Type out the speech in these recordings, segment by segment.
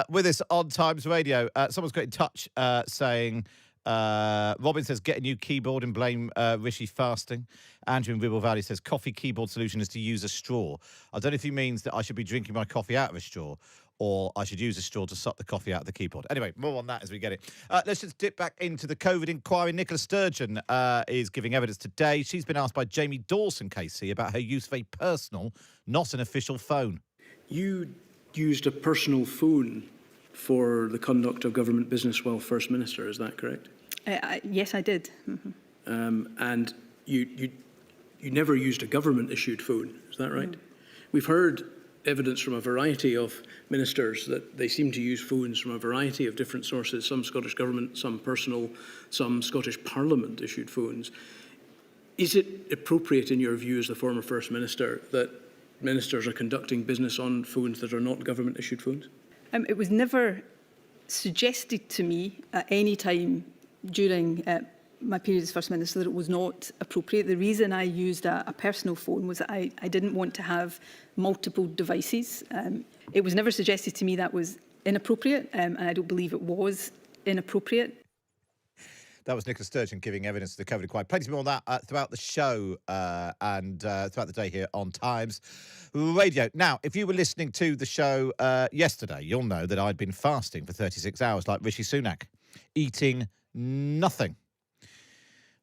With us on Times Radio, someone's got in touch saying, Robin says, get a new keyboard and blame Rishi fasting. Andrew in Ribble Valley says, coffee keyboard solution is to use a straw. I don't know if he means that I should be drinking my coffee out of a straw or I should use a straw to suck the coffee out of the keyboard. Anyway, more on that as we get it. Let's just dip back into the COVID inquiry. Nicola Sturgeon is giving evidence today. She's been asked by Jamie Dawson, KC, about her use of a personal, not an official phone. You used a personal phone for the conduct of government business while First Minister, is that correct? Yes, I did. Mm-hmm. And you never used a government-issued phone, is that right? We've heard evidence from a variety of ministers that they seem to use phones from a variety of different sources, some Scottish Government, some personal, some Scottish Parliament-issued phones. Is it appropriate, in your view as the former First Minister, that ministers are conducting business on phones that are not government-issued phones? It was never suggested to me at any time during my period as First Minister that it was not appropriate. The reason I used a personal phone was that I didn't want to have multiple devices. It was never suggested to me that was inappropriate, and I don't believe it was inappropriate. That was Nicola Sturgeon giving evidence to the COVID inquiry. Plenty more on that throughout the show and throughout the day here on Times Radio. Now, if you were listening to the show yesterday, you'll know that I'd been fasting for 36 hours like Rishi Sunak, eating nothing.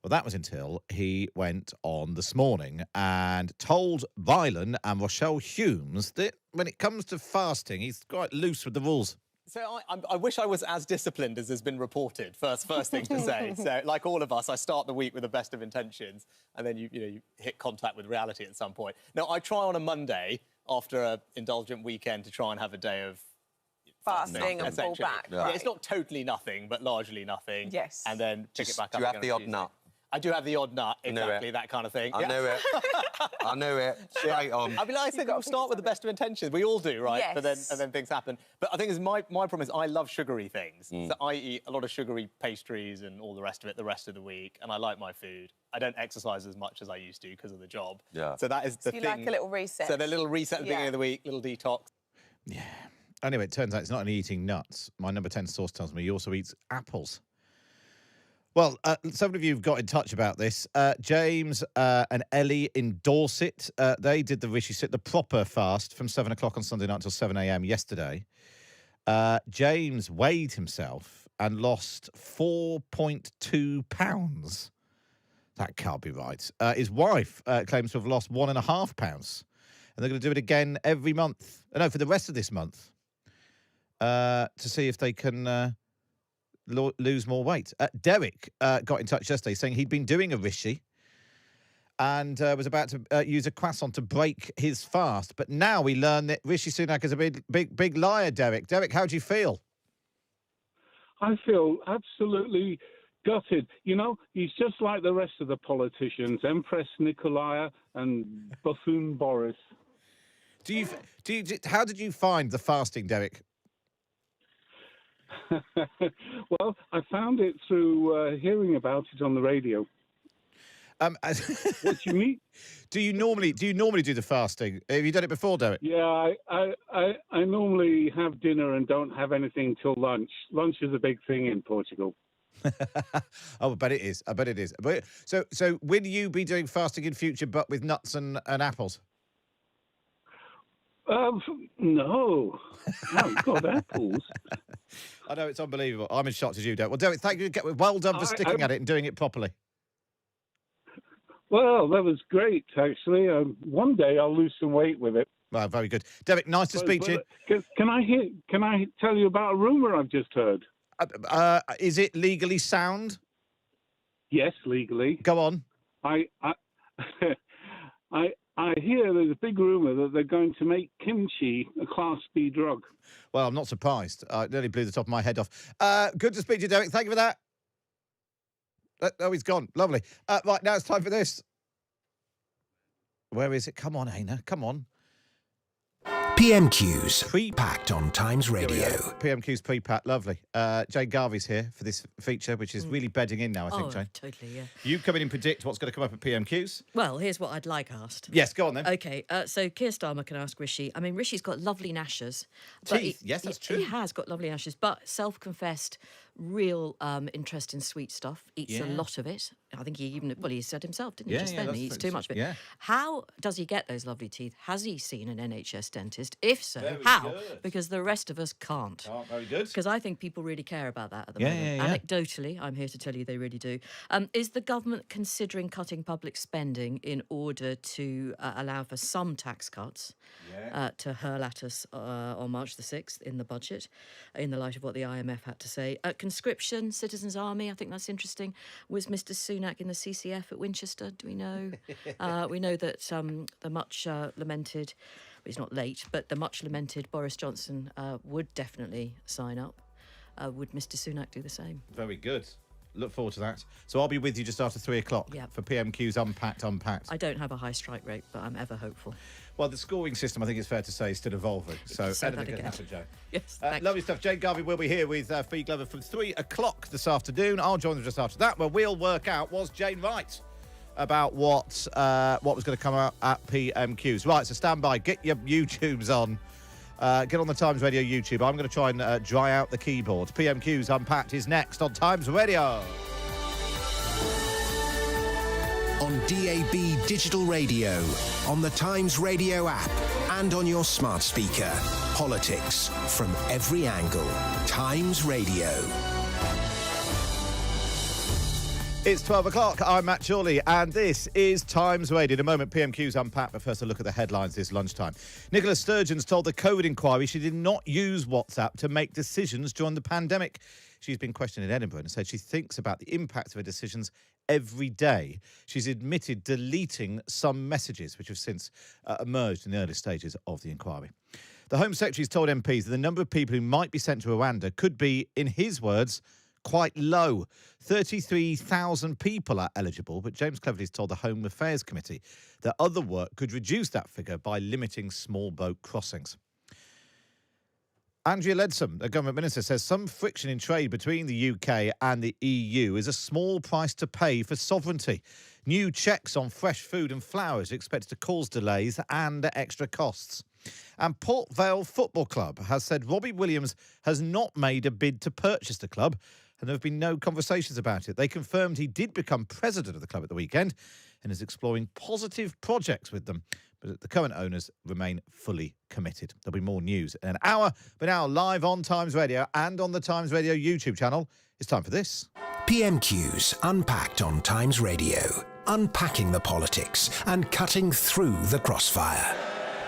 Well, that was until he went on this morning and told Rylan and Rochelle Humes that when it comes to fasting, he's quite loose with the rules. So I wish I was as disciplined as has been reported, first thing to say. So like all of us, I start the week with the best of intentions and then you hit contact with reality at some point. Now, I try on a Monday after an indulgent weekend to try and have a day of fasting and pull back. Yeah, it's not totally nothing, but largely nothing. Yes. And then pick it back up. Do you have the odd nut? I do have the odd nut, exactly, that kind of thing. I knew it. I knew it. Straight on. I mean, I think we'll start with the best of intentions. We all do, right? Yes. But then things happen. But I think my problem is I love sugary things. So I eat a lot of sugary pastries and all the rest of it the rest of the week. And I like my food. I don't exercise as much as I used to because of the job. Yeah. So that is the thing. You like a little reset. So the little reset at the beginning of the week, little detox. Yeah. Anyway, it turns out it's not only eating nuts. My number 10 source tells me he also eats apples. Well, some of you have got in touch about this. James and Ellie in Dorset, they did the proper fast from 7 o'clock on Sunday night until 7 a.m. yesterday. James weighed himself and lost 4.2 pounds. That can't be right. His wife claims to have lost 1.5 pounds. And they're going to do it again every month. No, for the rest of this month. To see if they can... lose more weight. Derek got in touch yesterday saying he'd been doing a Rishi and was about to use a croissant to break his fast. But now we learn that Rishi Sunak is a big liar, Derek. Derek, how do you feel? I feel absolutely gutted. You know, he's just like the rest of the politicians, Empress Nikolaya and buffoon Boris. How did you find the fasting, Derek? Well, I found it through hearing about it on the radio. What do you mean? Do you normally do the fasting? Have you done it before, Derek? Yeah, I normally have dinner and don't have anything till lunch. Lunch is a big thing in Portugal. Oh, I bet it is. So will you be doing fasting in future, but with nuts and apples? No. Oh, God, apples. I know, it's unbelievable. I'm as shocked as you, Derek. Well, Derek, thank you. Well done for sticking at it and doing it properly. Well, that was great, actually. One day I'll lose some weight with it. Well, very good. Derek, nice to speak to you. Can I tell you about a rumour I've just heard? Is it legally sound? Yes, legally. Go on. I hear there's a big rumour that they're going to make kimchi a Class B drug. Well, I'm not surprised. It nearly blew the top of my head off. Good to speak to you, Derek. Thank you for that. Oh, he's gone. Lovely. Right, now it's time for this. Where is it? Come on, Aina. Come on. PMQs, pre-packed on Times Radio. PMQs pre-packed, lovely. Jane Garvey's here for this feature, which is really bedding in now, I think, Jane. Totally, yeah. You come in and predict what's going to come up at PMQs. Well, here's what I'd like asked. Yes, go on then. Okay, so Keir Starmer can ask Rishi. I mean, Rishi's got lovely gnashes. but Teeth, yes, that's true. He has got lovely gnashes, but self-confessed real interest in sweet stuff. Eats a lot of it. I think he said himself, didn't he, just then? He eats too much of it. Yeah. How does he get those lovely teeth? Has he seen an NHS dentist? If so, Very how? good. Because the rest of us can't. Oh, very good. Because I think people really care about that at the Yeah, moment. yeah, yeah. Anecdotally, I'm here to tell you they really do. Is the government considering cutting public spending in order to allow for some tax cuts to hurl at us on March the 6th in the budget, in the light of what the IMF had to say? Conscription, Citizens' Army, I think that's interesting. Was Mr Sunak in the CCF at Winchester? Do we know? We know that the much lamented, well, he's not late, but the much lamented Boris Johnson would definitely sign up. Would Mr Sunak do the same? Very good. Look forward to that. So I'll be with you just after 3 o'clock for PMQ's Unpacked. I don't have a high strike rate, but I'm ever hopeful. Well, the scoring system, I think it's fair to say, is still evolving. So Say that anything can again. happen, Joe. Yes, thanks. Lovely stuff. Jane Garvey will be here with Fee Glover from 3 o'clock this afternoon. I'll join them just after that, where we'll work out, was Jane right about what was going to come out at PMQs. Right, so stand by. Get your YouTubes on. Get on the Times Radio YouTube. I'm going to try and dry out the keyboard. PMQs Unpacked is next on Times Radio. On DAB digital radio, on the Times Radio app, and on your smart speaker. Politics from every angle. Times Radio. It's 12 o'clock. I'm Matt Chorley, and this is Times Radio. In a moment, PMQ's Unpacked, but first a look at the headlines this lunchtime. Nicola Sturgeon's told the COVID inquiry she did not use WhatsApp to make decisions during the pandemic. She's been questioned in Edinburgh and said she thinks about the impact of her decisions every day. She's admitted deleting some messages, which have since emerged in the early stages of the inquiry. The Home Secretary's told MPs that the number of people who might be sent to Rwanda could be, in his words, quite low. 33,000 people are eligible, but James Cleverly's told the Home Affairs Committee that other work could reduce that figure by limiting small boat crossings. Andrea Leadsom, a government minister, says some friction in trade between the UK and the EU is a small price to pay for sovereignty. New checks on fresh food and flowers are expected to cause delays and extra costs. And Port Vale Football Club has said Robbie Williams has not made a bid to purchase the club, and there have been no conversations about it. They confirmed he did become president of the club at the weekend and is exploring positive projects with them, but the current owners remain fully committed. There'll be more news in an hour, but now live on Times Radio and on the Times Radio YouTube channel, it's time for this. PMQs Unpacked on Times Radio. Unpacking the politics and cutting through the crossfire.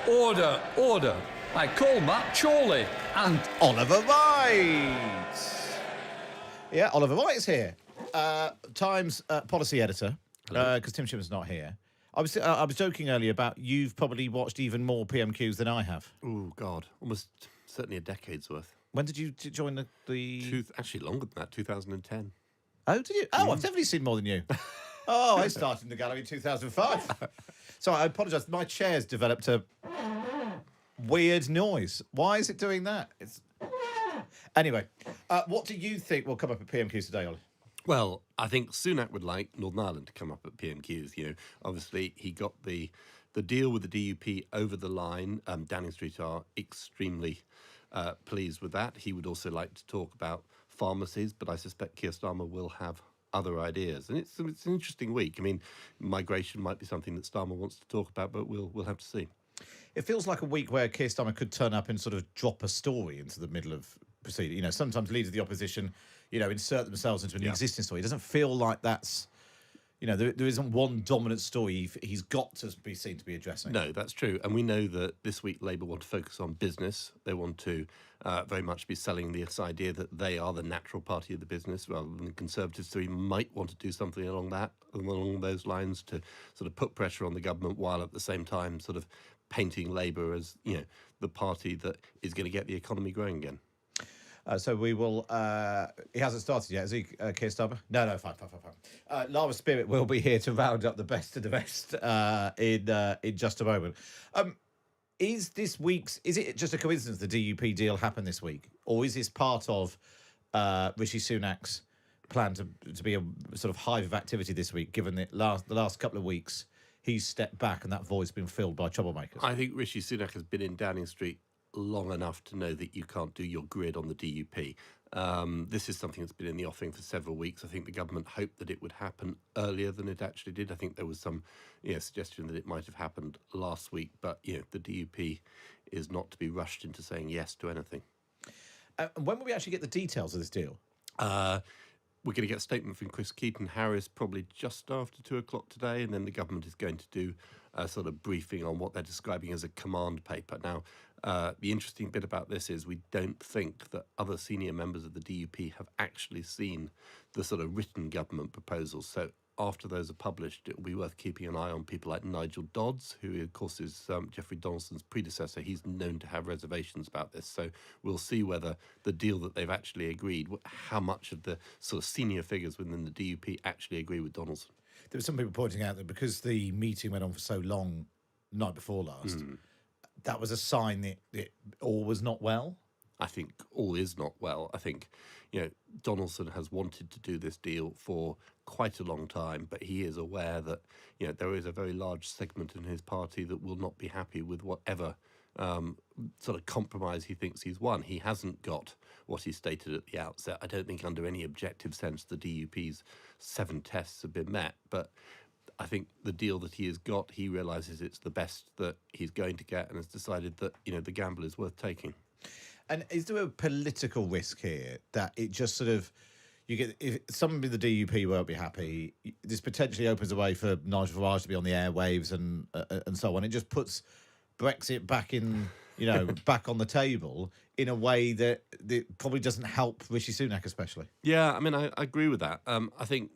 Order, order. I call Matt Chorley and Oliver Wright. Yeah, Oliver Wright is here. Times policy editor, because Tim Shimmer's not here. I was joking earlier about you've probably watched even more PMQs than I have. Oh, God. Almost certainly a decade's worth. When did you join the... Actually, longer than that, 2010. Oh, did you? Oh, I've definitely seen more than you. Oh, I started in the gallery in 2005. So I apologise. My chair's developed a weird noise. Why is it doing that? Anyway, what do you think will come up at PMQs today, Ollie? Well, I think Sunak would like Northern Ireland to come up at PMQs. You know, obviously he got the deal with the DUP over the line. Downing Street are extremely pleased with that. He would also like to talk about pharmacies, but I suspect Keir Starmer will have other ideas. And it's an interesting week. I mean, migration might be something that Starmer wants to talk about, but we'll have to see. It feels like a week where Keir Starmer could turn up and sort of drop a story into the middle of proceeding. You know, sometimes leaders of the opposition, you know, insert themselves into an existing story. It doesn't feel like that's, you know, there isn't one dominant story he's got to be seen to be addressing. No, that's true. And we know that this week Labour want to focus on business. They want to very much be selling this idea that they are the natural party of the business, rather than the Conservatives. So he might want to do something along those lines to sort of put pressure on the government, while at the same time sort of painting Labour as, you know, the party that is going to get the economy growing again. So we will... he hasn't started yet, is he, Keir Starmer? No, fine. Lara Spirit will be here to round up the best of the best in just a moment. Is it just a coincidence the DUP deal happened this week? Or is this part of Rishi Sunak's plan to be a sort of hive of activity this week, given that the last couple of weeks he's stepped back and that void's been filled by troublemakers? I think Rishi Sunak has been in Downing Street long enough to know that you can't do your grid on the DUP. This is something that's been in the offing for several weeks. I think the government hoped that it would happen earlier than it actually did. I think there was some suggestion that it might have happened last week, but the DUP is not to be rushed into saying yes to anything. When will we actually get the details of this deal? We're going to get a statement from Chris Keaton-Harris probably just after 2 o'clock today, and then the government is going to do a sort of briefing on what they're describing as a command paper. Now, the interesting bit about this is we don't think that other senior members of the DUP have actually seen the sort of written government proposals. So after those are published, it will be worth keeping an eye on people like Nigel Dodds, who, of course, is Geoffrey Donaldson's predecessor. He's known to have reservations about this. So we'll see whether the deal that they've actually agreed, how much of the sort of senior figures within the DUP actually agree with Donaldson. There were some people pointing out that because the meeting went on for so long, night before last, that was a sign that all was not well. I think all is not well. I think, Donaldson has wanted to do this deal for quite a long time, but he is aware that, there is a very large segment in his party that will not be happy with whatever sort of compromise he thinks he's won. He hasn't got what he stated at the outset. I don't think under any objective sense the DUP's 7 tests have been met, but I think the deal that he has got, he realises it's the best that he's going to get and has decided that, the gamble is worth taking. And is there a political risk here that it just sort of, if somebody in the DUP won't be happy, this potentially opens a way for Nigel Farage to be on the airwaves and so on. It just puts Brexit back in, back on the table in a way that probably doesn't help Rishi Sunak especially. Yeah, I mean, I agree with that. I think,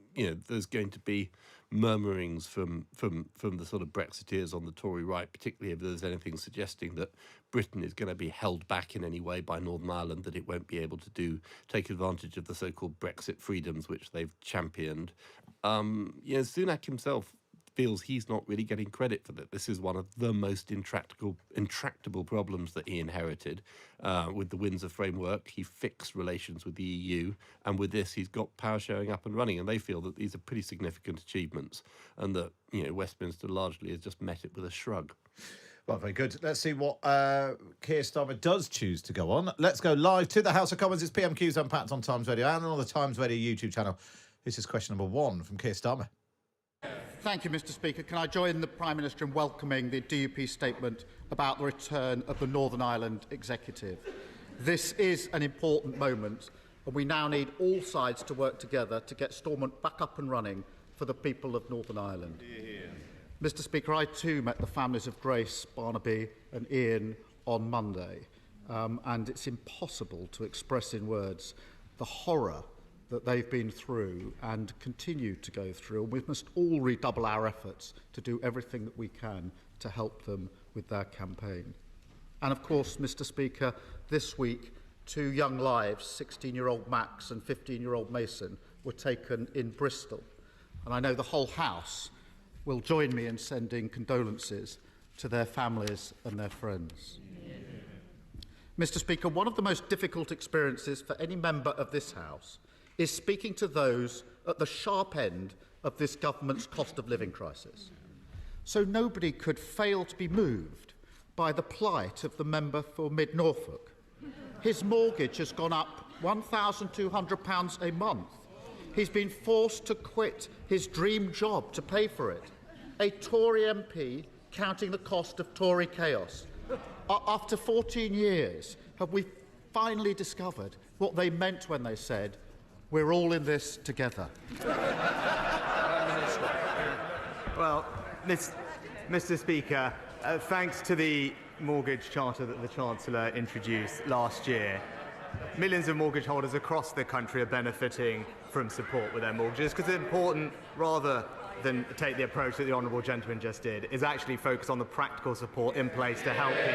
there's going to be murmurings from the sort of Brexiteers on the Tory right, particularly if there's anything suggesting that Britain is going to be held back in any way by Northern Ireland, that it won't be able to take advantage of the so-called Brexit freedoms which they've championed. Sunak himself feels he's not really getting credit for that. This is one of the most intractable problems that he inherited. With the Windsor framework, he fixed relations with the EU, and with this, he's got power sharing up and running, and they feel that these are pretty significant achievements, and that Westminster largely has just met it with a shrug. Well, very good. Let's see what Keir Starmer does choose to go on. Let's go live to the House of Commons. It's PMQs Unpacked on Times Radio and on the Times Radio YouTube channel. This is question number 1 from Keir Starmer. Thank you, Mr. Speaker. Can I join the Prime Minister in welcoming the DUP statement about the return of the Northern Ireland Executive? This is an important moment, and we now need all sides to work together to get Stormont back up and running for the people of Northern Ireland. Mr. Speaker, I too met the families of Grace, Barnaby and Ian on Monday, and it's impossible to express in words the horror that they've been through and continue to go through, and we must all redouble our efforts to do everything that we can to help them with their campaign. And of course, Mr. Speaker, this week 2 young lives, 16-year-old Max and 15-year-old Mason, were taken in Bristol, and I know the whole House will join me in sending condolences to their families and their friends. Mr. Speaker, one of the most difficult experiences for any member of this House is speaking to those at the sharp end of this government's cost of living crisis. So nobody could fail to be moved by the plight of the member for Mid Norfolk. His mortgage has gone up £1,200 a month. He's been forced to quit his dream job to pay for it. A Tory MP counting the cost of Tory chaos. After 14 years, have we finally discovered what they meant when they said, "We're all in this together"? Well, Mr. Speaker, thanks to the mortgage charter that the Chancellor introduced last year, millions of mortgage holders across the country are benefiting from support with their mortgages, because it's important, rather than take the approach that the Honourable Gentleman just did, is actually focus on the practical support in place to help people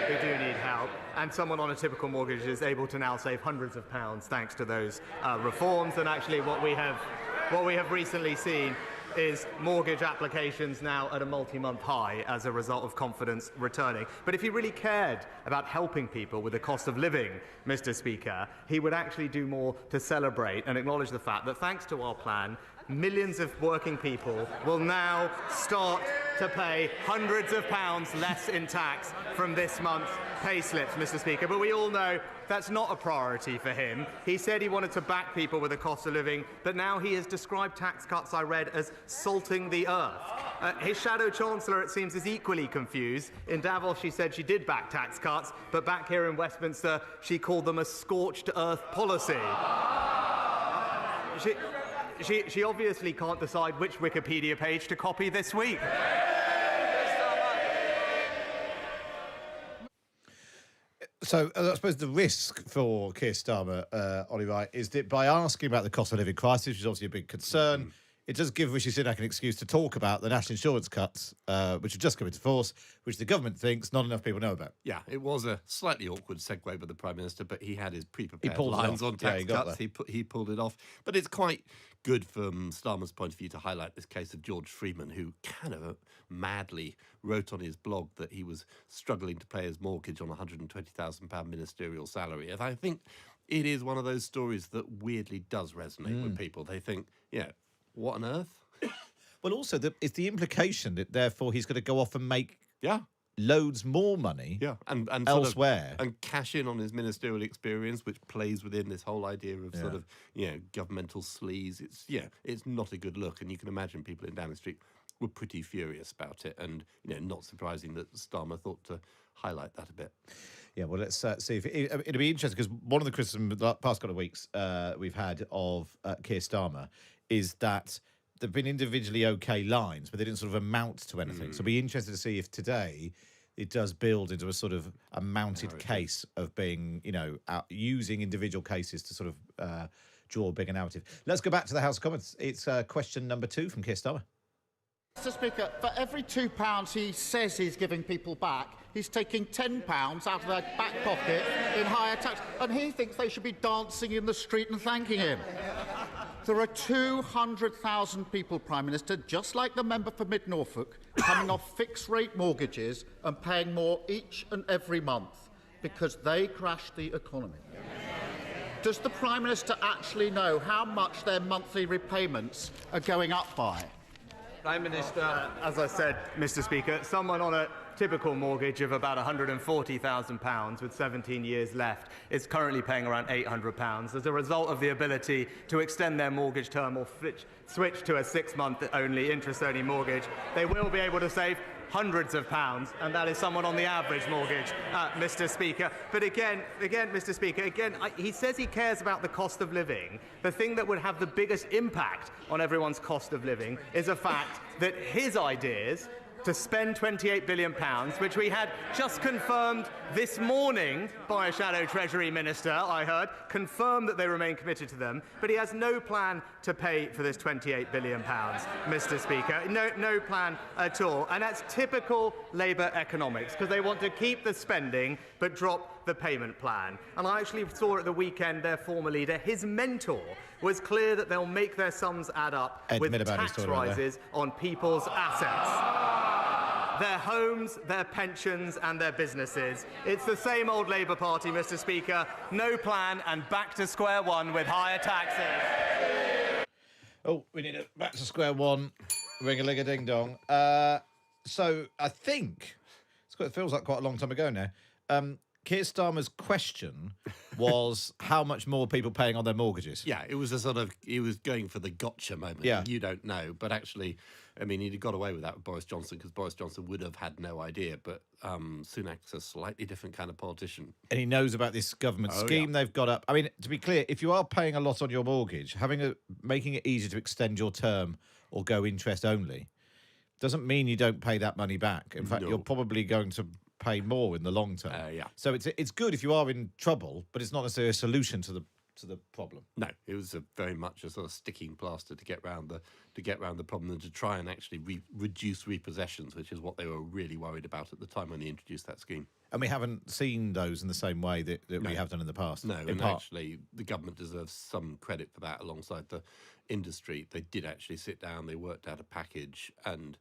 who do need help. And someone on a typical mortgage is able to now save hundreds of pounds thanks to those reforms. And actually what we have recently seen is mortgage applications now at a multi-month high as a result of confidence returning. But if he really cared about helping people with the cost of living, Mr. Speaker, he would actually do more to celebrate and acknowledge the fact that thanks to our plan, millions of working people will now start to pay hundreds of pounds less in tax from this month's pay slips, Mr. Speaker. But we all know that's not a priority for him. He said he wanted to back people with the cost of living, but now he has described tax cuts, I read, as salting the earth. His shadow chancellor, it seems, is equally confused. In Davos, she said she did back tax cuts, but back here in Westminster, she called them a scorched earth policy. She obviously can't decide which Wikipedia page to copy this week. So I suppose the risk for Keir Starmer, Ollie Wright, is that by asking about the cost of living crisis, which is obviously a big concern, it does give Rishi Sunak an excuse to talk about the national insurance cuts, which have just come into force, which the government thinks not enough people know about. Yeah, it was a slightly awkward segue by the Prime Minister, but he had his pre-prepared pulled it lines off. on tax Yeah, he got cuts. there. He pulled it off. But it's quite good from Starmer's point of view to highlight this case of George Freeman, who kind of madly wrote on his blog that he was struggling to pay his mortgage on a £120,000 ministerial salary. And I think it is one of those stories that weirdly does resonate with people. They think, yeah, what on earth? Well, also, it's the implication that therefore he's going to go off and make loads more money and elsewhere. Sort of, and cash in on his ministerial experience, which plays within this whole idea of sort of, governmental sleaze. It's not a good look. And you can imagine people in Downing Street were pretty furious about it. And, not surprising that Starmer thought to highlight that a bit. Yeah, well, let's see. It'll be interesting because one of the criticisms the past couple of weeks we've had of Keir Starmer is that there've been individually okay lines, but they didn't sort of amount to anything. So it'll be interesting to see if today it does build into a sort of a mounted case of being, using individual cases to sort of draw a bigger narrative. Let's go back to the House of Commons. It's question number 2 from Keir Starmer. Mr. Speaker, for every £2 he says he's giving people back, he's taking £10 out of their back pocket in higher tax, and he thinks they should be dancing in the street and thanking him. There are 200,000 people, Prime Minister, just like the member for Mid-Norfolk, coming off fixed-rate mortgages and paying more each and every month because they crashed the economy. Does the Prime Minister actually know how much their monthly repayments are going up by? Prime Minister, as I said, Mr. Speaker, someone on a typical mortgage of about £140,000 with 17 years left is currently paying around £800 as a result of the ability to extend their mortgage term or switch to a 6-month-only interest-only mortgage. They will be able to save hundreds of pounds, and that is someone on the average mortgage, Mr. Speaker. But again, Mr. Speaker, he says he cares about the cost of living. The thing that would have the biggest impact on everyone's cost of living is the fact that his ideas to spend £28 billion, which we had just confirmed this morning by a shadow Treasury Minister, I heard, confirmed that they remain committed to them, but he has no plan to pay for this £28 billion, Mr. Speaker. No plan at all. And that's typical Labour economics, because they want to keep the spending but drop the payment plan. And I actually saw at the weekend their former leader, his mentor, was clear that they'll make their sums add up with tax rises on people's assets. Their homes, their pensions and their businesses. It's the same old Labour Party, Mr. Speaker. No plan and back to square one with higher taxes. Oh, we need it back to square one. Ring-a-ling-a-ding-dong. So I think, it feels like quite a long time ago now, Keir Starmer's question was how much more people paying on their mortgages. Yeah, it was a sort of, he was going for the gotcha moment. Yeah. You don't know. But actually, I mean, he'd got away with that with Boris Johnson because Boris Johnson would have had no idea. But Sunak's a slightly different kind of politician. And he knows about this government scheme they've got up. I mean, to be clear, if you are paying a lot on your mortgage, making it easier to extend your term or go interest only doesn't mean you don't pay that money back. In fact, you're probably going to pay more in the long term. So it's good if you are in trouble, but it's not necessarily a solution to the problem. No, it was very much a sort of sticking plaster to get round the to get around the problem than to try and actually reduce repossessions, which is what they were really worried about at the time when they introduced that scheme. And we haven't seen those in the same way that we have done in the past. No, and actually the government deserves some credit for that alongside the industry. They did actually sit down, they worked out a package, and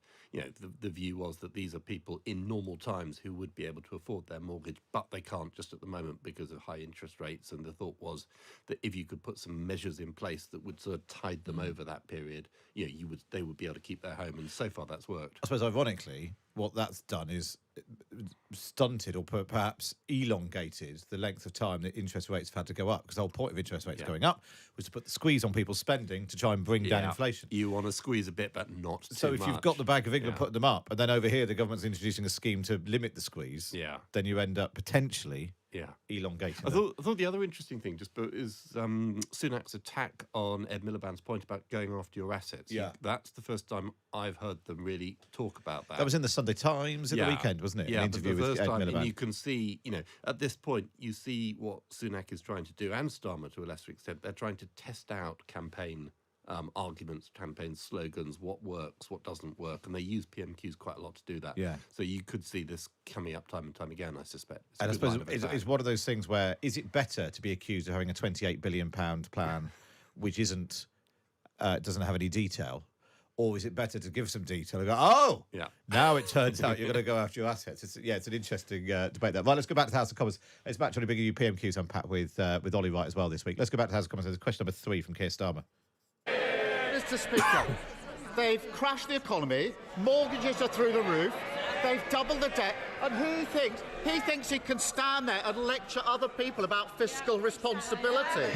the view was that these are people in normal times who would be able to afford their mortgage, but they can't just at the moment because of high interest rates. And the thought was that if you could put some measures in place that would sort of tide them over that period, they would be able to keep their home. And so far that's worked. I suppose ironically, what that's done is stunted or perhaps elongated the length of time that interest rates have had to go up, because the whole point of interest rates going up was to put the squeeze on people's spending to try and bring down inflation. You want to squeeze a bit, but not too So if you've got the Bank of England putting them up, and then over here the government's introducing a scheme to limit the squeeze, then you end up potentially elongating. I thought the other interesting thing is Sunak's attack on Ed Miliband's point about going after your assets. Yeah. That's the first time I've heard them really talk about that. That was in the Sunday Times at the weekend, wasn't it? Yeah, An interview the with first Ed time, Miliband. and you can see, at this point, you see what Sunak is trying to do, and Starmer to a lesser extent. They're trying to test out campaign arguments, campaign slogans, what works, what doesn't work, and they use PMQs quite a lot to do that. Yeah. So you could see this coming up time and time again, I suspect. And I suppose it's one of those things where, is it better to be accused of having a £28 billion plan which doesn't have any detail, or is it better to give some detail and go, now it turns out you're going to go after your assets? It's an interesting debate there. Right, let's go back to the House of Commons. It's actually bringing you PMQs Unpacked with Ollie Wright as well this week. Let's go back to the House of Commons. There's question number 3 from Keir Starmer. Mr. Speaker, they've crashed the economy, mortgages are through the roof, they've doubled the debt, and he thinks he can stand there and lecture other people about fiscal responsibility.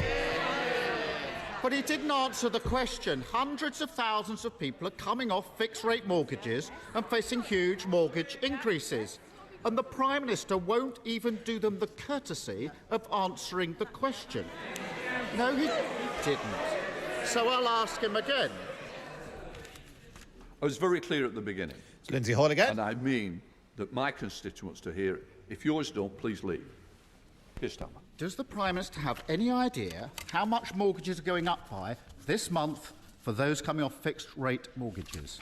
But he didn't answer the question. Hundreds of thousands of people are coming off fixed-rate mortgages and facing huge mortgage increases. And the Prime Minister won't even do them the courtesy of answering the question. No, he didn't. So I'll ask him again. I was very clear at the beginning. It's Lindsay Hoyle again. And I mean that my constituents to hear it. If yours don't, please leave. Keir Starmer. Does the Prime Minister have any idea how much mortgages are going up by this month for those coming off fixed-rate mortgages?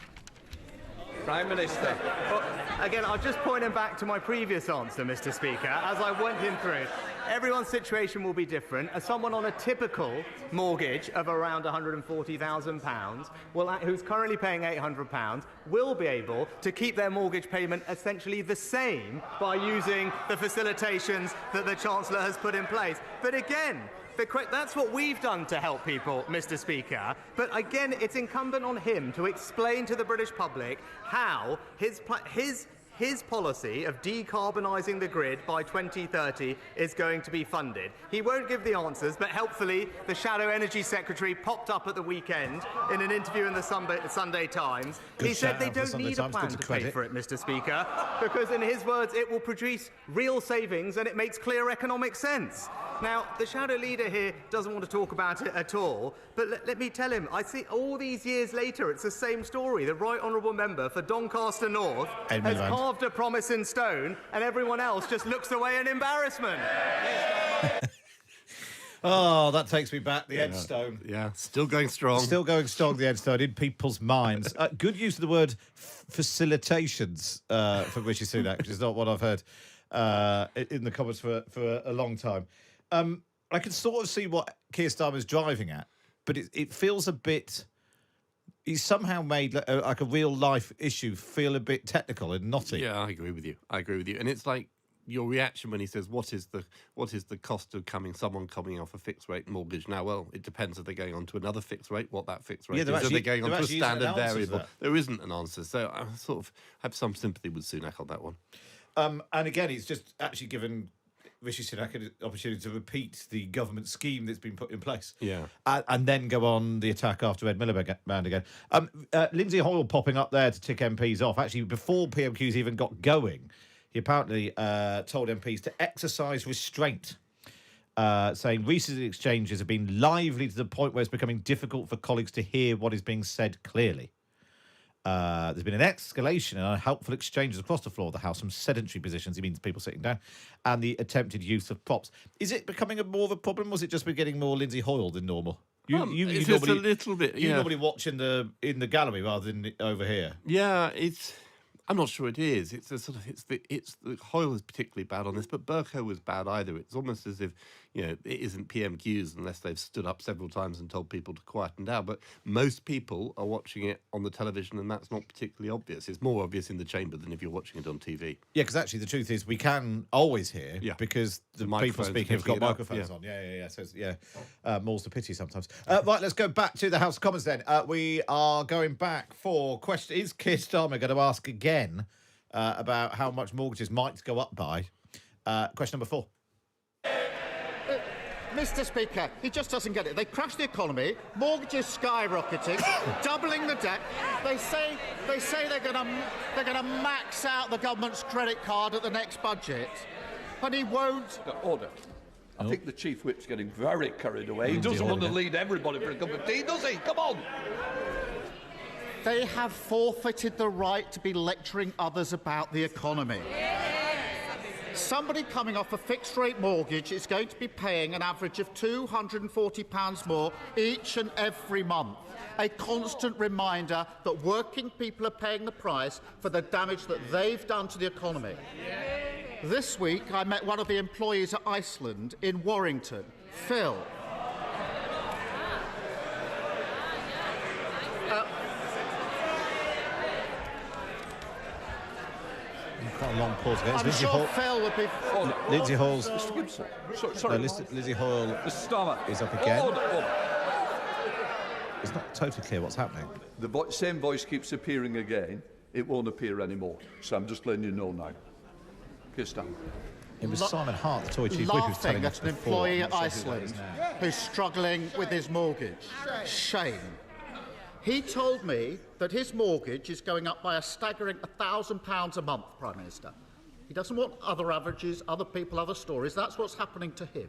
Prime Minister. Well, again, I'll just point him back to my previous answer, Mr. Speaker, as I went him through. Everyone's situation will be different. As someone on a typical mortgage of around £140,000, who's currently paying £800, will be able to keep their mortgage payment essentially the same by using the facilitations that the Chancellor has put in place. But again, that's what we've done to help people, Mr. Speaker. But again, it's incumbent on him to explain to the British public how his policy of decarbonising the grid by 2030 is going to be funded. He won't give the answers, but helpfully, the Shadow Energy Secretary popped up at the weekend in an interview in the Sunday Times. He said they don't need a plan to pay for it, Mr. Speaker, because in his words, it will produce real savings and it makes clear economic sense. Now, the shadow leader here doesn't want to talk about it at all, but let me tell him, I see all these years later, it's the same story. The Right Honourable Member for Doncaster North has carved a promise in stone, and everyone else just looks away in embarrassment. Oh, that takes me back, the Edstone. Yeah, still going strong. Still going strong, the Edstone, in people's minds. Good use of the word facilitations from Rishi Sunak, which is not what I've heard in the comments for a long time. I can sort of see what Keir Starmer's driving at, but it feels a bit... He's somehow made like a real-life issue feel a bit technical and knotty. Yeah, I agree with you. And it's like your reaction when he says, what is the cost of someone coming off a fixed-rate mortgage? Now, well, it depends if they're going on to another fixed rate, what that fixed rate is. Are they going on to a standard variable? There isn't an answer. So I sort of have some sympathy with Sunak on that one. And again, he's just actually given Rishi Sunak an opportunity to repeat the government scheme that's been put in place. Yeah. And then go on the attack after Ed Miliband again. Lindsay Hoyle popping up there to tick MPs off. Actually, before PMQs even got going, he apparently told MPs to exercise restraint, saying recent exchanges have been lively to the point where it's becoming difficult for colleagues to hear what is being said clearly. There's been an escalation and unhelpful exchanges across the floor of the House from sedentary positions, he means people sitting down, and the attempted use of props. Is it becoming more of a problem, or has it just been getting more Lindsay Hoyle than normal? You it's normally, a little bit. You Yeah. normally watch in the gallery rather than over here. Yeah, I'm not sure it is. It's the Hoyle is particularly bad on this, but Burko was bad either. It's almost as if it isn't PMQs unless they've stood up several times and told people to quieten down. But most people are watching it on the television, and that's not particularly obvious. It's more obvious in the chamber than if you're watching it on TV. Yeah, because actually the truth is we can always hear because the people microphones speaking have got picking it up, microphones yeah. on. Yeah. So more's the pity sometimes. Right, let's go back to the House of Commons then. We are going back for question. Is Keir Starmer going to ask again about how much mortgages might go up by? Question number 4. Mr. Speaker, he just doesn't get it. They crashed the economy, mortgages skyrocketing, doubling the debt. They say they're going to max out the government's credit card at the next budget, and he won't. Order. I think the Chief Whip's getting very carried away. He doesn't want to lead everybody for a cup of tea, does he? Come on. They have forfeited the right to be lecturing others about the economy. Somebody coming off a fixed-rate mortgage is going to be paying an average of £240 more each and every month. A constant reminder that working people are paying the price for the damage that they've done to the economy. This week, I met one of the employees at Iceland in Warrington, Phil. Quite a long pause again. I'm sure Phil would be... Lindsay Hall's... Mr Gibson. Sorry. No, Lizzie Hall Mr Starmer. is up again. Order. It's not totally clear what's happening. The same voice keeps appearing again. It won't appear anymore. So I'm just letting you know now. Keir Starmer. It was Simon Hart, the Tory Chief Whip, who was telling us laughing at an before. employee I'm at not sure who that Iceland is now. who's struggling with his mortgage. Shame. He told me that his mortgage is going up by a staggering £1,000 a month, Prime Minister. He doesn't want other averages, other people, other stories. That's what's happening to him.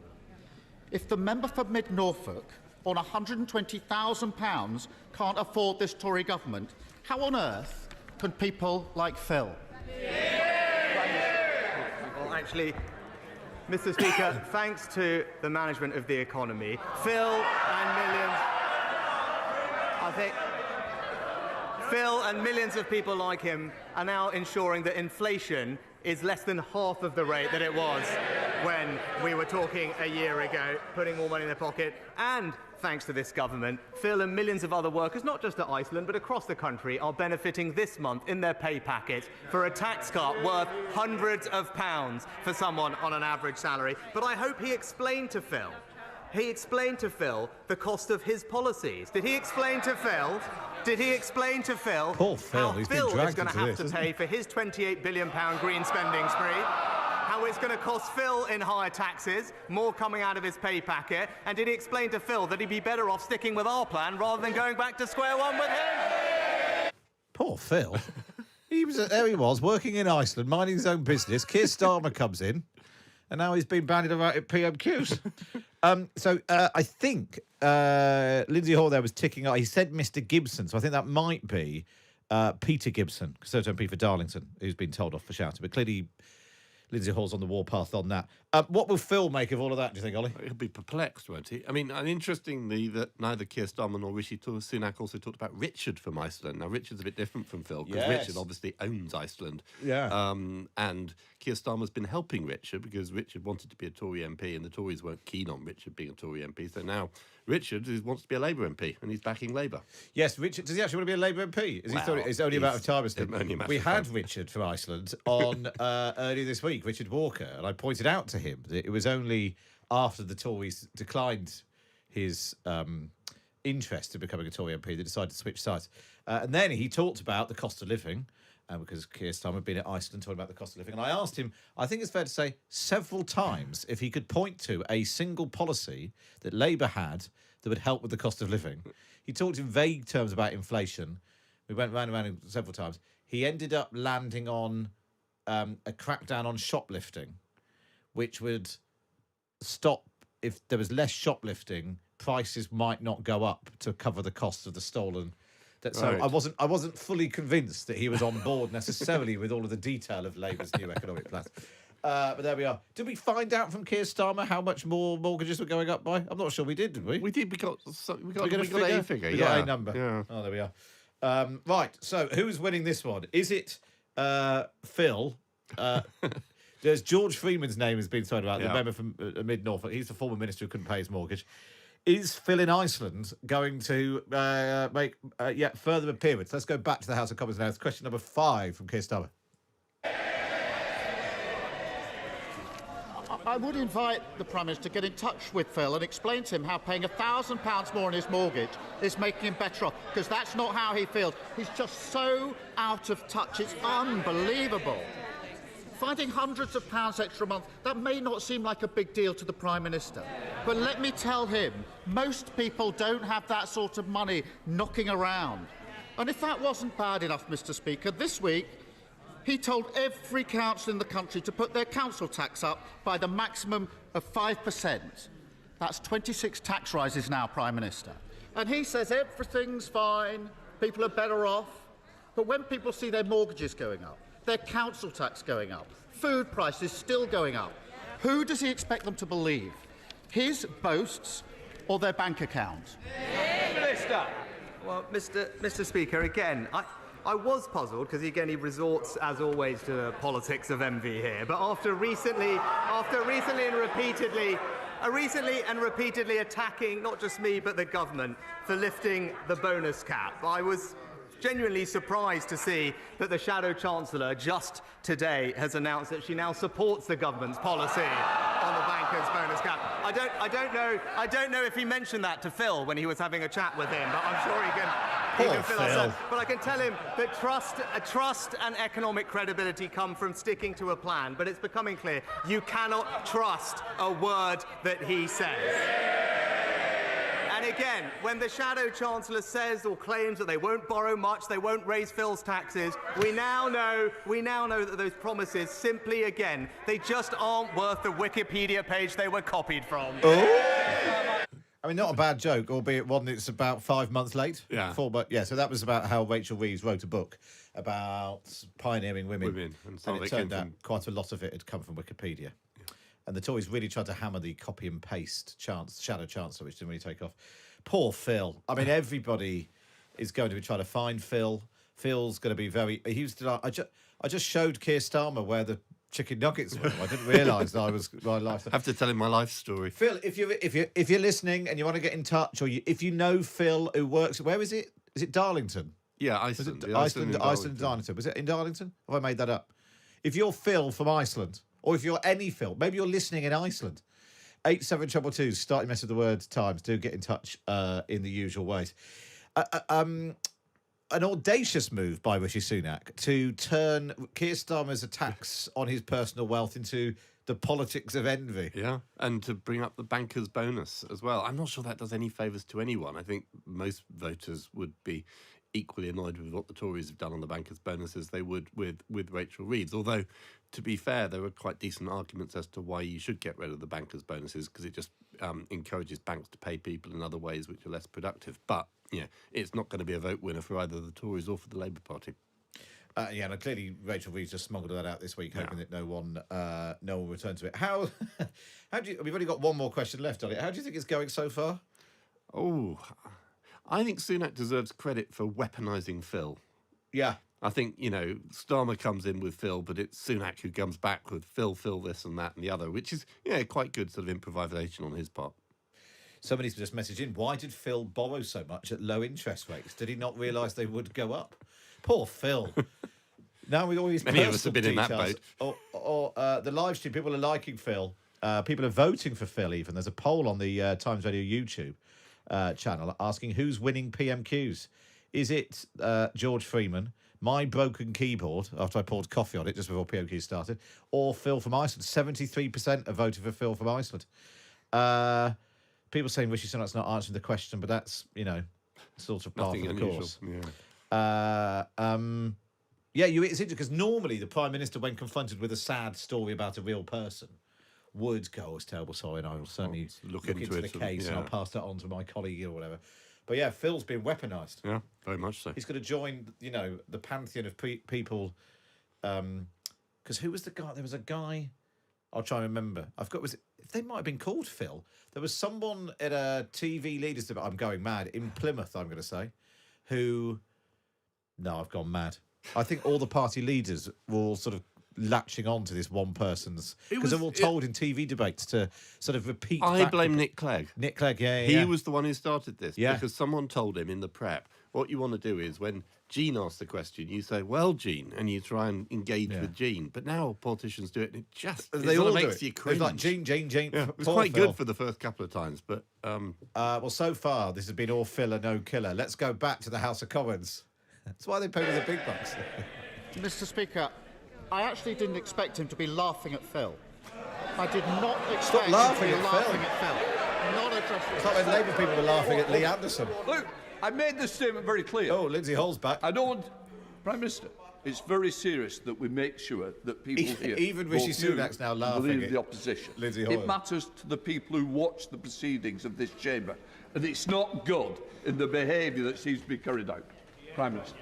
If the member for Mid Norfolk on £120,000 can't afford this Tory government, how on earth can people like Phil? Well, actually, Mr. Speaker, thanks to the management of the economy, Phil and millions of people like him are now ensuring that inflation is less than half of the rate that it was when we were talking a year ago, putting more money in their pocket. And thanks to this government, Phil and millions of other workers, not just at Iceland, but across the country, are benefiting this month in their pay packet for a tax cut worth hundreds of pounds for someone on an average salary. But I hope he explained to Phil the cost of his policies. Did he explain to Phil Poor Phil, how he's been Phil is dragged going to into have this, to pay for his £28 billion green spending spree? How it's going to cost Phil in higher taxes, more coming out of his pay packet? And did he explain to Phil that he'd be better off sticking with our plan rather than going back to square one with him? Poor Phil. There he was, working in Iceland, minding his own business. Keir Starmer comes in, and now he's been bandied about at PMQs. I think Lindsay Hall there was ticking up. He said Mr. Gibson, so I think that might be Peter Gibson, Conservative MP for Darlington, who's been told off for shouting. But clearly, Lindsay Hall's on the warpath on that. What will Phil make of all of that, do you think, Ollie? He'll be perplexed, won't he? I mean, and interestingly, that neither Keir Starmer nor Rishi Sunak also talked about Richard from Iceland. Now, Richard's a bit different from Phil, because Richard obviously owns Iceland. Yeah. And Keir Starmer's been helping Richard, because Richard wanted to be a Tory MP, and the Tories weren't keen on Richard being a Tory MP. So now Richard wants to be a Labour MP, and he's backing Labour. Yes, Richard, does he actually want to be a Labour MP? He thought it's only a matter of time. We had Richard from Iceland on earlier this week, Richard Walker, and I pointed out to him that it was only after the Tories declined his interest in becoming a Tory MP they decided to switch sides. And then he talked about the cost of living, because Keir Starmer had been at Iceland talking about the cost of living. And I asked him, I think it's fair to say, several times, if he could point to a single policy that Labour had that would help with the cost of living. He talked in vague terms about inflation. We went round and round several times. He ended up landing on a crackdown on shoplifting, which would stop, if there was less shoplifting, prices might not go up to cover the cost of the stolen. So right. I wasn't fully convinced that he was on board necessarily with all of the detail of Labour's new economic plans. But there we are. Did we find out from Keir Starmer how much more mortgages were going up by? I'm not sure we did we? We did. We got a figure. We got a number. Yeah. Oh, there we are. Right. So who's winning this one? Is it Phil? There's George Freeman's name has been thrown about, the member from Mid Norfolk. He's the former minister who couldn't pay his mortgage. Is Phil in Iceland going to make yet further appearance? Let's go back to the House of Commons now. It's question number 5 from Keir Starmer. I would invite the Prime Minister to get in touch with Phil and explain to him how paying £1,000 more on his mortgage is making him better off, because that's not how he feels. He's just so out of touch. It's unbelievable. Finding hundreds of pounds extra a month, that may not seem like a big deal to the Prime Minister. But let me tell him, most people don't have that sort of money knocking around. And if that wasn't bad enough, Mr. Speaker, this week he told every council in the country to put their council tax up by the maximum of 5%. That's 26 tax rises now, Prime Minister. And he says everything's fine, people are better off. But when people see their mortgages going up, their council tax going up, food prices still going up, who does he expect them to believe? His boasts or their bank account? Minister. Well, Mr. Speaker, again, I was puzzled because, again, he resorts, as always, to the politics of envy here. But after recently and repeatedly attacking not just me but the government for lifting the bonus cap, I was genuinely surprised to see that the Shadow Chancellor just today has announced that she now supports the government's policy on the bankers' bonus cap. I don't know if he mentioned that to Phil when he was having a chat with him, but I'm sure he can fill us in. But I can tell him that trust and economic credibility come from sticking to a plan. But it's becoming clear you cannot trust a word that he says. And again, when the Shadow Chancellor says or claims that they won't borrow much, they won't raise Phil's taxes, we now know that those promises simply, again, they just aren't worth the Wikipedia page they were copied from. I mean, not a bad joke, albeit one that's about 5 months late. Yeah. So that was about how Rachel Reeves wrote a book about pioneering women. And it turned out quite a lot of it had come from Wikipedia. Yeah. And the Tories really tried to hammer the copy and paste Shadow Chancellor, which didn't really take off. Poor Phil. I mean, everybody is going to be trying to find Phil. Phil's going to be very... I just showed Keir Starmer where the chicken nuggets were. I didn't realise that I was my life. I have to tell him my life story. Phil, if you're listening and you want to get in touch, or if you know Phil who works, where is it? Is it Darlington? Yeah, Iceland. Iceland, Darlington. Was it in Darlington? Have I made that up? If you're Phil from Iceland, or if you're any Phil, maybe you're listening in Iceland. 87222, start your message with the word Times. Do get in touch in the usual ways. An audacious move by Rishi Sunak to turn Keir Starmer's attacks on his personal wealth into the politics of envy. Yeah, and to bring up the banker's bonus as well. I'm not sure that does any favours to anyone. I think most voters would be equally annoyed with what the Tories have done on the bankers' bonus as they would with Rachel Reeves. Although, to be fair, there were quite decent arguments as to why you should get rid of the bankers' bonuses, because it just encourages banks to pay people in other ways which are less productive. But, yeah, it's not going to be a vote winner for either the Tories or for the Labour Party. And clearly Rachel Reeves just smuggled that out this week, hoping that no one returned to it. How do you? We've only got one more question left on it. How do you think it's going so far? Oh, I think Sunak deserves credit for weaponising Phil. Yeah. I think, Starmer comes in with Phil, but it's Sunak who comes back with Phil this and that and the other, which is, quite good sort of improvisation on his part. Somebody's just messaged in, why did Phil borrow so much at low interest rates? Did he not realise they would go up? Poor Phil. Now we always many of us have been in that boat. Or the live stream, people are liking Phil. People are voting for Phil even. There's a poll on the Times Radio YouTube channel asking who's winning PMQs. Is it George Freeman, my broken keyboard after I poured coffee on it just before PMQs started, or Phil from Iceland? 73% have voted for Phil from Iceland. People saying Rishi Sunak's not answering the question, but that's, sort of part of the course. Yeah. It's interesting because normally the Prime Minister, when confronted with a sad story about a real person, would go, it's terrible, sorry, and I will certainly look into the case and I'll pass that on to my colleague or whatever. But yeah, Phil's been weaponised. Yeah, very much so. He's going to join, the pantheon of people. Because who was the guy? There was a guy I'll try and remember. They might have been called Phil. There was someone at a TV leaders debate, I'm going mad, in Plymouth, I'm going to say, who... No, I've gone mad. I think all the party leaders were all sort of latching on to this one person's... Because they're all told in TV debates to sort of repeat... I blame Nick Clegg. Nick Clegg, yeah. He was the one who started this. Yeah. Because someone told him in the prep, what you want to do is when Jean asks the question, you say, well, Jean, and you try and engage with Jean. But now politicians do it, and it all makes do you it. cringe. It's like Jean. Yeah, it was quite good for the first couple of times, but... well, so far, this has been all filler, no killer. Let's go back to the House of Commons. That's why they pay with the big bucks. Mr. Speaker, I actually didn't expect him to be laughing at Phil. I did not expect him to be laughing at Phil. Not addressing. It's like when Labour people were laughing at Lee Anderson. Look, I made this statement very clear. Oh, Lindsay Hall's back. I don't want... Prime Minister, it's very serious that we make sure that people here... Even Rishi Sunak's now laughing at the opposition. Lindsay Hall. It matters to the people who watch the proceedings of this chamber. And it's not good in the behaviour that seems to be carried out. Prime Minister.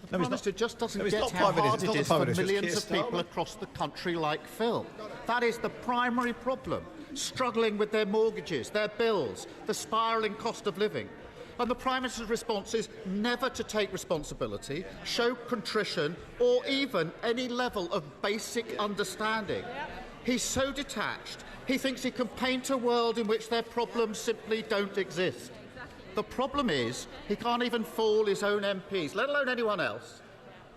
The Prime Minister just doesn't get how hard it is for millions of people across the country like Phil. That is the primary problem. Struggling with their mortgages, their bills, the spiralling cost of living. And the Prime Minister's response is never to take responsibility, show contrition, or even any level of basic understanding. He's so detached, he thinks he can paint a world in which their problems simply don't exist. The problem is he can't even fool his own MPs, let alone anyone else.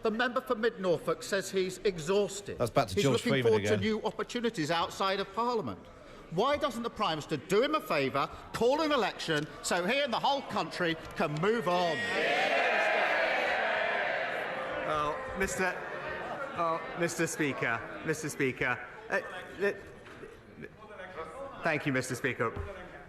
The member for Mid-Norfolk says he's exhausted. That's back to he's George looking Freeman forward again. to new opportunities outside of Parliament. Why doesn't the Prime Minister do him a favour, call an election, so he and the whole country can move on? Well, Mr. Speaker, thank you, Mr. Speaker.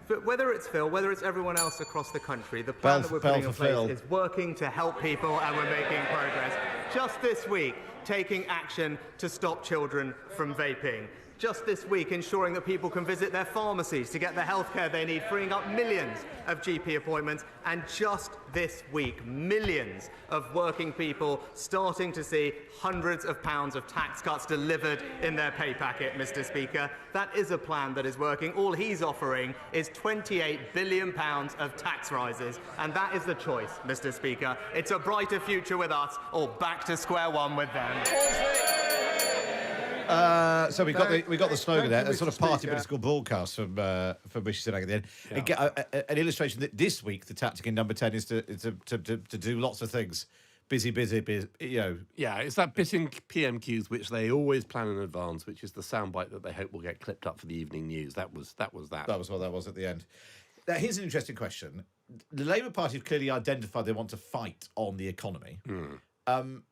But whether it's Phil, whether it's everyone else across the country, the plan that we're putting in place is working to help people, and we're making progress. Just this week, taking action to stop children from vaping. Just this week, ensuring that people can visit their pharmacies to get the healthcare they need, freeing up millions of GP appointments. And just this week, millions of working people starting to see hundreds of pounds of tax cuts delivered in their pay packet, Mr. Speaker. That is a plan that is working. All he's offering is £28 billion of tax rises. And that is the choice, Mr. Speaker. It's a brighter future with us, or back to square one with them. So we got the slogan there, a sort of party political broadcast from Rishi Sunak at the end. Yeah. An illustration that this week the tactic in number 10 is to do lots of things. Busy, you know. Yeah, it's that bit in PMQs which they always plan in advance, which is the soundbite that they hope will get clipped up for the evening news. That was that. That was what that was at the end. Now, here's an interesting question. The Labour Party have clearly identified they want to fight on the economy. I'm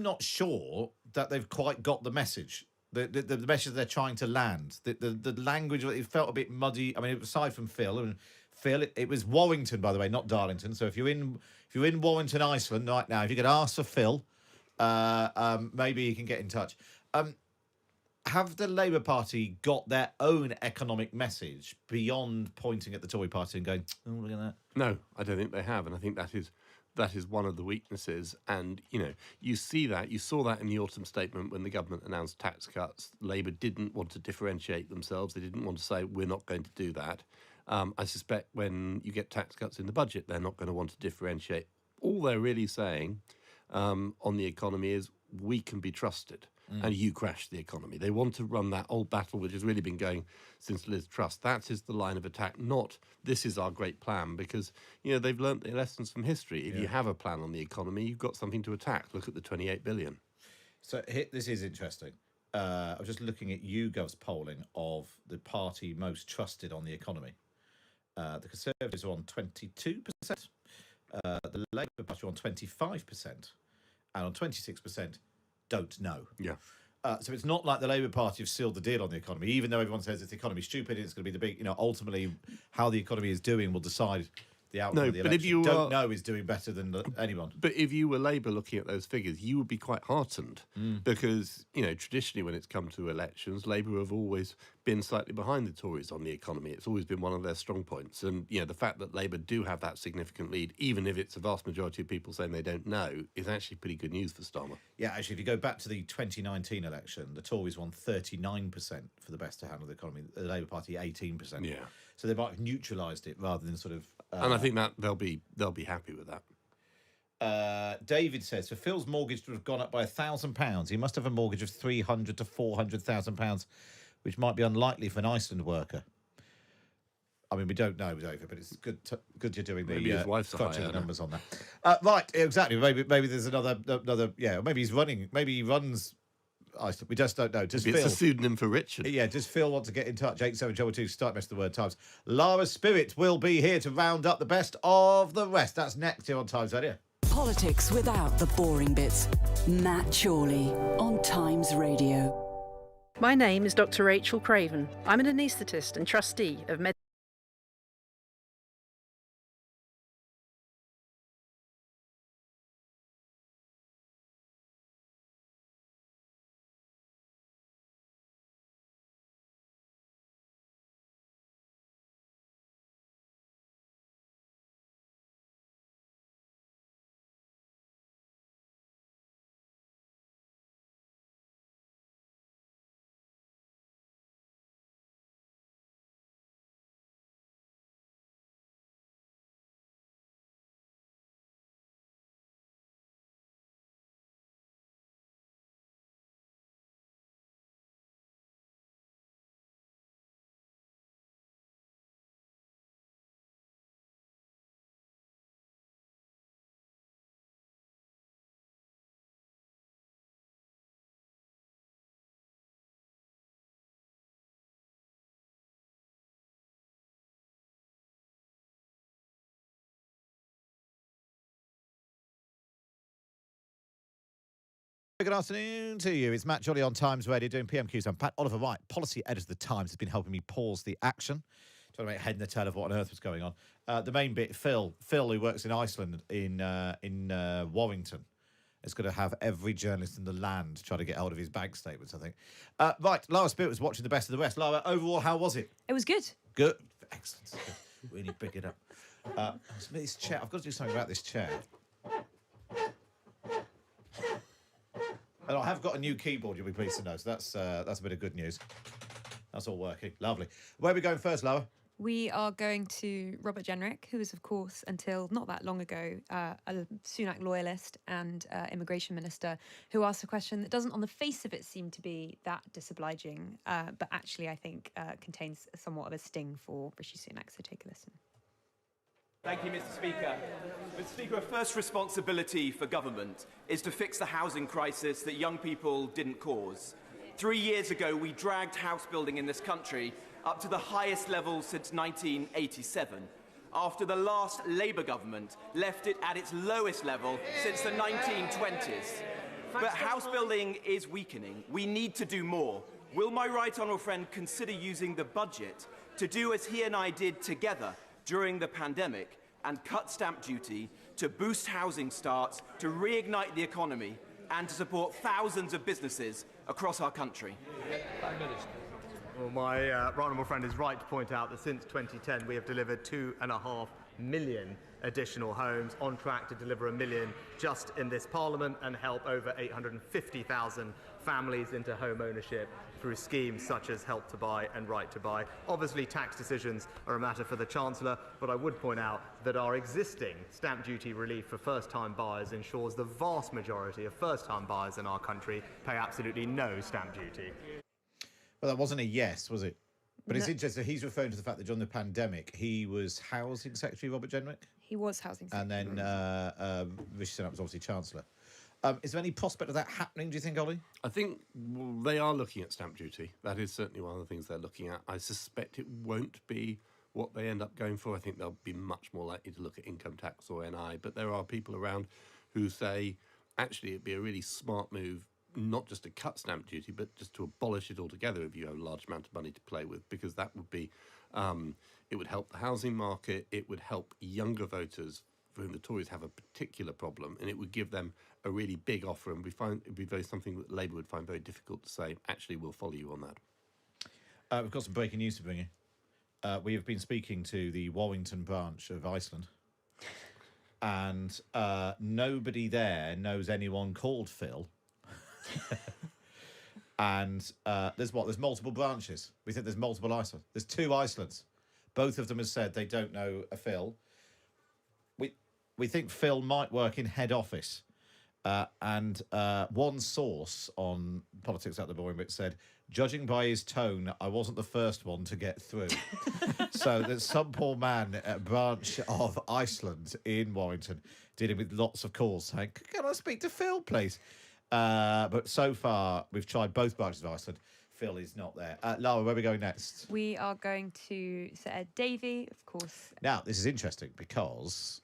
not sure that they've quite got the message. The message they're trying to land. The language, it felt a bit muddy. I mean, aside from Phil, it was Warrington, by the way, not Darlington. So if you're in Warrington, Iceland right now, if you could ask for Phil, maybe you can get in touch. Have the Labour Party got their own economic message beyond pointing at the Tory party and going, oh, look at that? No, I don't think they have, and I think that is one of the weaknesses. And, you know, you saw that in the autumn statement when the government announced tax cuts. Labour didn't want to differentiate themselves. They didn't want to say, we're not going to do that. I suspect when you get tax cuts in the budget, they're not going to want to differentiate. All they're really saying on the economy is, we can be trusted. And you crash the economy. They want to run that old battle, which has really been going since Liz Truss. That is the line of attack, not this is our great plan, because, you know, they've learnt their lessons from history. If you have a plan on the economy, you've got something to attack. Look at the 28 billion. So this is interesting. I was just looking at YouGov's polling of the party most trusted on the economy. The Conservatives are on 22%. The Labour Party are on 25%. And on 26%, don't know. Yeah. So it's not like the Labour Party have sealed the deal on the economy, even though everyone says it's the economy's stupid and it's going to be the big, ultimately how the economy is doing will decide the outcome of the election. But if you don't know is doing better than anyone. But if you were Labour looking at those figures, you would be quite heartened because, traditionally when it's come to elections, Labour have always been slightly behind the Tories on the economy. It's always been one of their strong points. And, the fact that Labour do have that significant lead, even if it's a vast majority of people saying they don't know, is actually pretty good news for Starmer. Yeah, actually, if you go back to the 2019 election, the Tories won 39% for the best to handle the economy, the Labour Party 18%. Yeah. So they might have neutralised it rather than sort of... and I think that they'll be happy with that. David says, for Phil's mortgage to have gone up by £1,000, he must have a mortgage of £300,000 to £400,000, which might be unlikely for an Iceland worker. I mean, we don't know, David, but it's good you're doing Maybe his wife's a high crunching the earner. numbers on that. Right, exactly. Maybe there's another. Yeah, maybe he's running. Maybe he runs Iceland. We just don't know. Does It's Phil, a pseudonym for Richard. Yeah, does Phil want to get in touch? 872 start mess the word Times. Lara Spirit will be here to round up the best of the rest. That's next here on Times Radio. Politics without the boring bits. Matt Chorley on Times Radio. My name is Dr. Rachel Craven. I'm an anaesthetist and trustee of Good afternoon to you. It's Matt Chorley on Times Radio doing PMQs. Unpacked. Oliver Wright, policy editor of the Times, has been helping me pause the action, trying to make head and the tail of what on earth was going on. The main bit, Phil, who works in Iceland in Warrington, is going to have every journalist in the land try to get hold of his bank statements, I think. Right, Lara Spirit was watching the best of the rest. Lara, overall, how was it? It was good. Good. Excellent. Good. Really pick it up. This chair, I've got to do something about this chair. And I have got a new keyboard, you'll be pleased to know, so that's a bit of good news. That's all working. Lovely. Where are we going first, Lara? We are going to Robert Jenrick, who was, of course, until not that long ago, a Sunak loyalist and immigration minister, who asked a question that doesn't, on the face of it, seem to be that disobliging, but actually, I think, contains somewhat of a sting for Rishi Sunak. So take a listen. Thank you, Mr. Speaker. Mr. Speaker, a first responsibility for government is to fix the housing crisis that young people didn't cause. 3 years ago, we dragged house building in this country up to the highest level since 1987, after the last Labour government left it at its lowest level since the 1920s. But house building is weakening. We need to do more. Will my right honourable friend consider using the budget to do as he and I did together during the pandemic and cut stamp duty to boost housing starts, to reignite the economy and to support thousands of businesses across our country? Well, my right honourable friend is right to point out that since 2010 we have delivered 2.5 million additional homes, on track to deliver 1 million just in this Parliament, and help over 850,000 families into home ownership through schemes such as Help to Buy and Right to Buy. Obviously, tax decisions are a matter for the Chancellor, but I would point out that our existing stamp duty relief for first-time buyers ensures the vast majority of first-time buyers in our country pay absolutely no stamp duty. Well, that wasn't a yes, was it? But No. it's interesting. He's referring to the fact that during the pandemic, he was Housing Secretary, Robert Jenrick, He was housing secretary. and then Rishi Sunak was obviously Chancellor. Is there any prospect of that happening, do you think, Ollie? I think they are looking at stamp duty. That is certainly one of the things they're looking at. I suspect it won't be what they end up going for. I think they'll be much more likely to look at income tax or NI. But there are people around who say, actually, it'd be a really smart move not just to cut stamp duty, but just to abolish it altogether if you have a large amount of money to play with, because that would be, it would help the housing market, it would help younger voters for whom the Tories have a particular problem, and it would give them a really big offer, and it'd be very something that Labour would find very difficult to say, actually, we'll follow you on that. We've got some breaking news to bring you. We have been speaking to the Warrington branch of Iceland, and nobody there knows anyone called Phil. And there's multiple branches. We think there's multiple Icelands. There's 2 Icelands. Both of them have said they don't know a Phil. We think Phil might work in head office. And one source on Politics at the Boring Bit said, judging by his tone, I wasn't the first one to get through. So there's some poor man at a branch of Iceland in Warrington dealing with lots of calls saying, can I speak to Phil, please? But so far, we've tried both branches of Iceland. Phil is not there. Lara, where are we going next? We are going to Sir Ed Davey, of course. Now, this is interesting because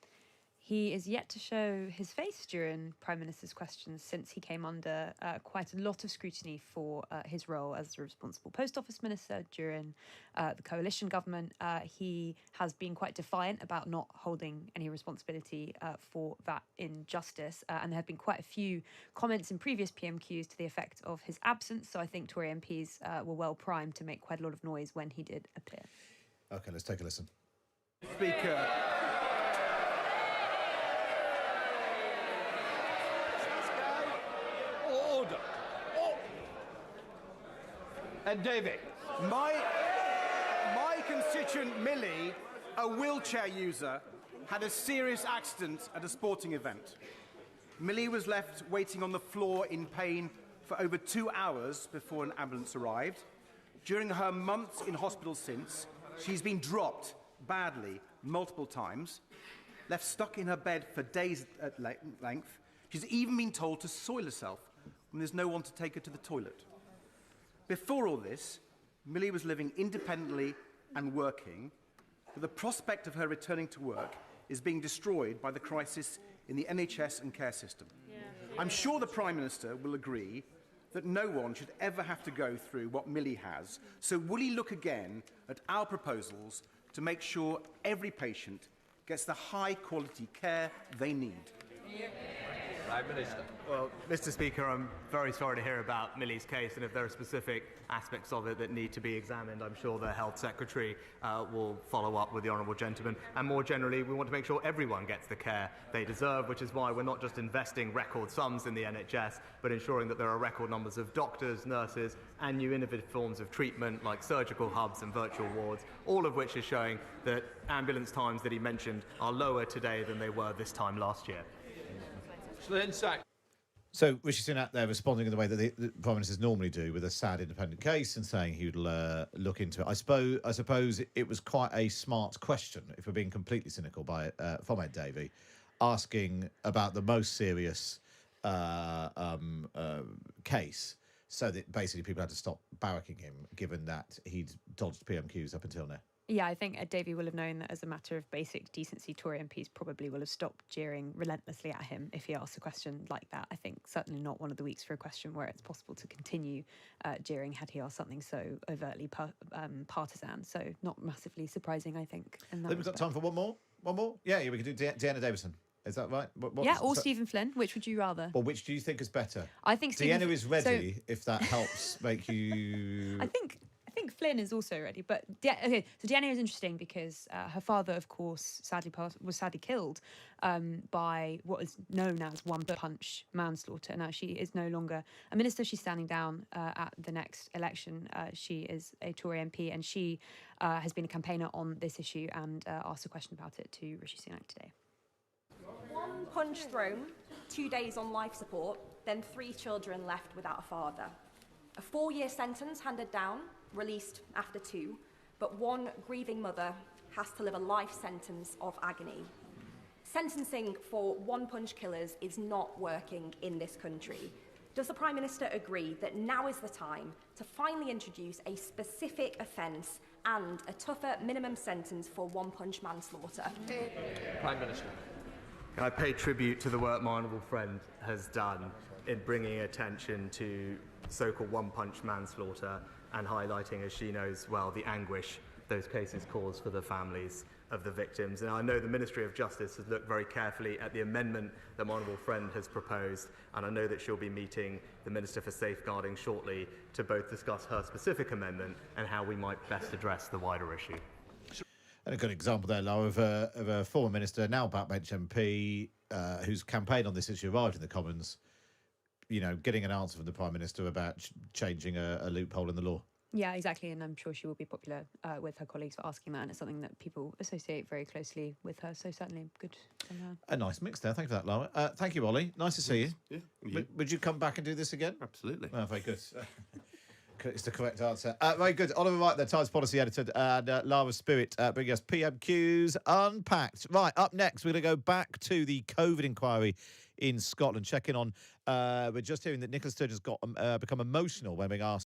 he is yet to show his face during Prime Minister's questions since he came under quite a lot of scrutiny for his role as the responsible Post Office Minister during the coalition government. He has been quite defiant about not holding any responsibility for that injustice. And there have been quite a few comments in previous PMQs to the effect of his absence. So I think Tory MPs were well primed to make quite a lot of noise when he did appear. OK, let's take a listen. Speaker. Order. And David, my constituent Millie, a wheelchair user, had a serious accident at a sporting event. Millie was left waiting on the floor in pain for over 2 hours before an ambulance arrived. During her months in hospital since, she's been dropped badly multiple times, left stuck in her bed for days at length. She's even been told to soil herself when there's no one to take her to the toilet. Before all this, Millie was living independently and working, but the prospect of her returning to work is being destroyed by the crisis in the NHS and care system. I'm sure the Prime Minister will agree that no one should ever have to go through what Millie has, so will he look again at our proposals to make sure every patient gets the high-quality care they need? Prime Minister. Well, Mr. Speaker, I'm very sorry to hear about Millie's case, and if there are specific aspects of it that need to be examined, I'm sure the Health Secretary will follow up with the Honourable Gentleman. And more generally, we want to make sure everyone gets the care they deserve, which is why we're not just investing record sums in the NHS, but ensuring that there are record numbers of doctors, nurses, and new innovative forms of treatment like surgical hubs and virtual wards, all of which is showing that ambulance times that he mentioned are lower today than they were this time last year. So Rishi Sunak there responding in the way that the Prime Ministers normally do, with a sad independent case, and saying he would look into it. I suppose it was quite a smart question, if we're being completely cynical, from Ed Davey, asking about the most serious case, so that basically people had to stop barracking him, given that he'd dodged PMQs up until now. Yeah, I think Ed Davey will have known that as a matter of basic decency, Tory MPs probably will have stopped jeering relentlessly at him if he asks a question like that. I think certainly not one of the weeks for a question where it's possible to continue jeering had he asked something so overtly partisan. So not massively surprising, I think. I think we've got time for one more. One more? Yeah, we could do Deanna Davison. Is that right? Or Stephen Flynn. Which would you rather? Well, which do you think is better? I think Deanna is ready, if that helps make you... I think Flynn is also ready, but so Deanna is interesting because her father, of course, was sadly killed by what is known as one-punch manslaughter. Now, she is no longer a minister. She's standing down at the next election. She is a Tory MP, and she has been a campaigner on this issue and asked a question about it to Rishi Sunak today. One punch thrown, 2 days on life support, then 3 children left without a father. A 4-year sentence handed down, released after 2, but one grieving mother has to live a life sentence of agony. Sentencing for one-punch killers is not working in this country. Does the Prime Minister agree that now is the time to finally introduce a specific offence and a tougher minimum sentence for one-punch manslaughter? Prime Minister. I pay tribute to the work my honourable friend has done in bringing attention to so-called one-punch manslaughter and highlighting, as she knows well, the anguish those cases cause for the families of the victims. And I know the Ministry of Justice has looked very carefully at the amendment that my honourable friend has proposed, and I know that she'll be meeting the Minister for Safeguarding shortly to both discuss her specific amendment and how we might best address the wider issue. And a good example there, Lara, of a former minister, now backbench MP, whose campaign on this issue arrived in the Commons, you know, getting an answer from the Prime Minister about changing a loophole in the law. Yeah, exactly. And I'm sure she will be popular with her colleagues for asking that. And it's something that people associate very closely with her. So certainly good from her. A nice mix there. Thank you for that, Lara. Thank you, Ollie. Nice to see you. Yeah. Would you come back and do this again? Absolutely. Oh, very good. It's the correct answer. Very good. Oliver Wright, the Times policy editor, and Lara Spirit bringing us PMQs Unpacked. Right, up next, we're going to go back to the COVID inquiry in Scotland, checking on. We're just hearing that Nicola Sturgeon's become emotional when being asked